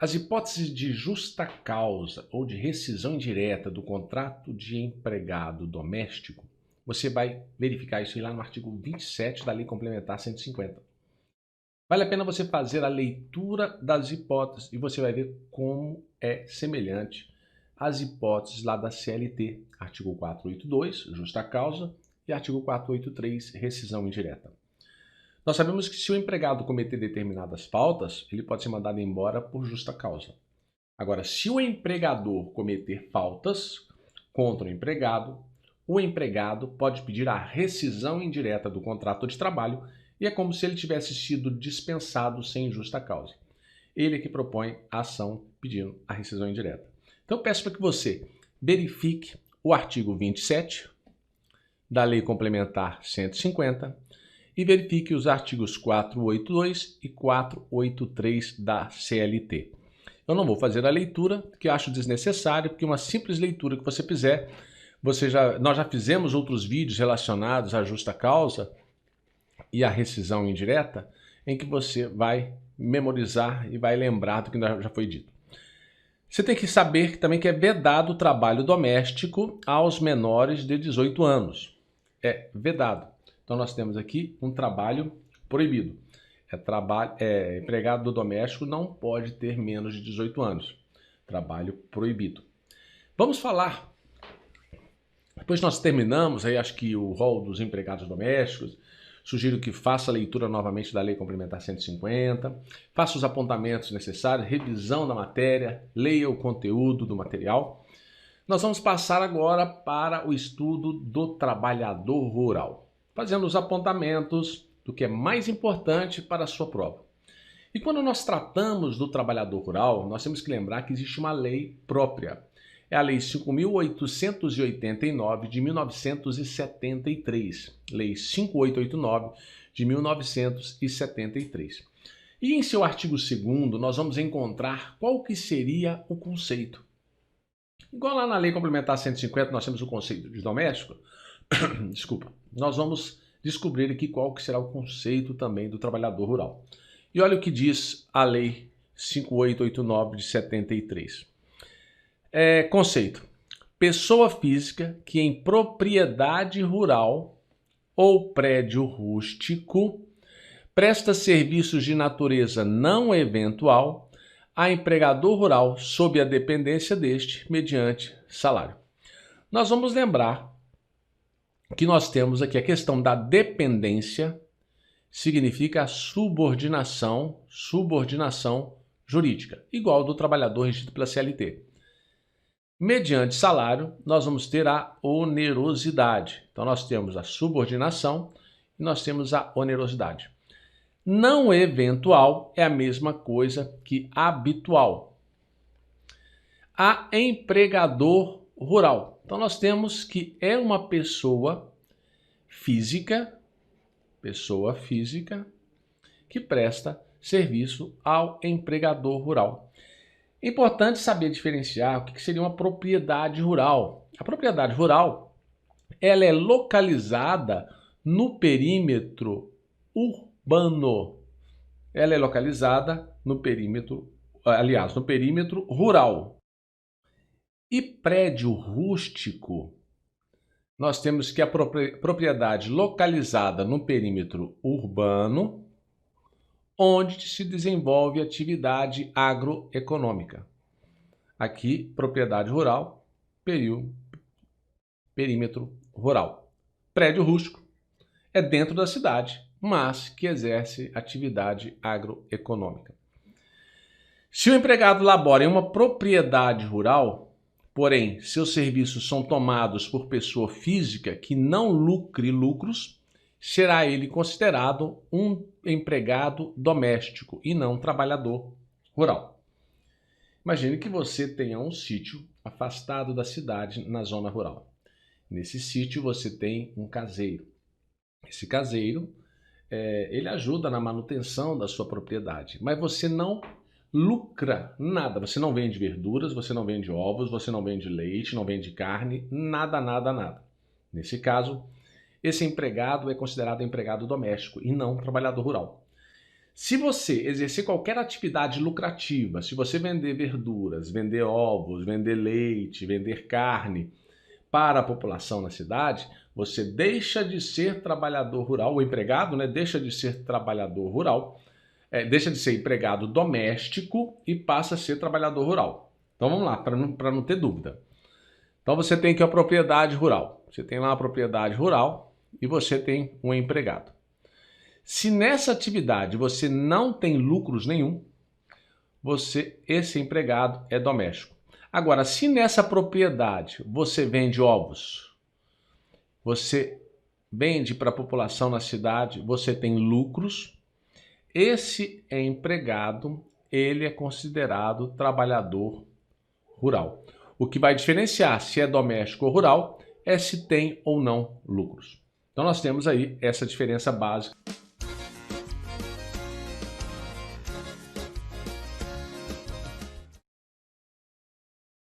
As hipóteses de justa causa ou de rescisão indireta do contrato de empregado doméstico, você vai verificar isso aí lá no artigo 27 da Lei Complementar 150. Vale a pena você fazer a leitura das hipóteses e você vai ver como é semelhante às hipóteses lá da CLT, artigo 482, justa causa, e artigo 483, rescisão indireta. Nós sabemos que se o empregado cometer determinadas faltas, ele pode ser mandado embora por justa causa. Agora, se o empregador cometer faltas contra o empregado pode pedir a rescisão indireta do contrato de trabalho e é como se ele tivesse sido dispensado sem justa causa. Ele é que propõe a ação pedindo a rescisão indireta. Então, eu peço para que você verifique o artigo 27 da Lei Complementar 150 e verifique os artigos 482 e 483 da CLT. Eu não vou fazer a leitura, que eu acho desnecessário, porque uma simples leitura que você fizer, nós já fizemos outros vídeos relacionados à justa causa e à rescisão indireta, em que você vai memorizar e vai lembrar do que já foi dito. Você tem que saber também que é vedado o trabalho doméstico aos menores de 18 anos. É vedado. Então nós temos aqui um trabalho proibido. Empregado doméstico não pode ter menos de 18 anos. Trabalho proibido. Vamos falar. Depois nós terminamos, aí acho que o rol dos empregados domésticos. Sugiro que faça a leitura novamente da Lei Complementar 150, faça os apontamentos necessários, revisão da matéria, leia o conteúdo do material. Nós vamos passar agora para o estudo do trabalhador rural, fazendo os apontamentos do que é mais importante para a sua prova. E quando nós tratamos do trabalhador rural, nós temos que lembrar que existe uma lei própria. É a Lei 5.889 de 1973. Lei 5889 de 1973. E em seu artigo 2º, nós vamos encontrar qual que seria o conceito. Igual lá na Lei Complementar 150, nós temos o conceito de doméstico. Desculpa. Nós vamos descobrir aqui qual que será o conceito também do trabalhador rural. E olha o que diz a Lei 5889 de 73. Conceito: pessoa física que em propriedade rural ou prédio rústico presta serviços de natureza não eventual a empregador rural sob a dependência deste mediante salário. Nós vamos lembrar que nós temos aqui a questão da dependência, significa a subordinação jurídica, igual do trabalhador regido pela CLT. Mediante salário, nós vamos ter a onerosidade. Então, nós temos a subordinação e nós temos a onerosidade. Não eventual é a mesma coisa que habitual. A empregador rural. Então, nós temos que é uma pessoa física que presta serviço ao empregador rural. É importante saber diferenciar o que seria uma propriedade rural. A propriedade rural, ela é localizada no perímetro urbano. Ela é localizada no perímetro rural. E prédio rústico, nós temos que a propriedade localizada no perímetro urbano, onde se desenvolve atividade agroeconômica. Aqui, propriedade rural, perímetro rural. Prédio rústico é dentro da cidade, mas que exerce atividade agroeconômica. Se o empregado labora em uma propriedade rural, porém seus serviços são tomados por pessoa física que não lucre lucros, será ele considerado um empregado doméstico e não trabalhador rural. Imagine que você tenha um sítio afastado da cidade na zona rural. Nesse sítio você tem um caseiro. Esse caseiro, ele ajuda na manutenção da sua propriedade, mas você não lucra nada. Você não vende verduras, você não vende ovos, você não vende leite, não vende carne, nada. Nesse caso, esse empregado é considerado empregado doméstico e não trabalhador rural. Se você exercer qualquer atividade lucrativa, se você vender verduras, vender ovos, vender leite, vender carne para a população na cidade, você deixa de ser trabalhador rural, o empregado, né, deixa de ser trabalhador rural, deixa de ser empregado doméstico e passa a ser trabalhador rural. Então vamos lá, para não ter dúvida. Então você tem aqui a propriedade rural. Você tem lá a propriedade rural e você tem um empregado. Se nessa atividade você não tem lucros nenhum, esse empregado é doméstico. Agora, se nessa propriedade você vende ovos, você vende para a população na cidade, você tem lucros, esse empregado, ele é considerado trabalhador rural. O que vai diferenciar se é doméstico ou rural é se tem ou não lucros. Então nós temos aí essa diferença básica.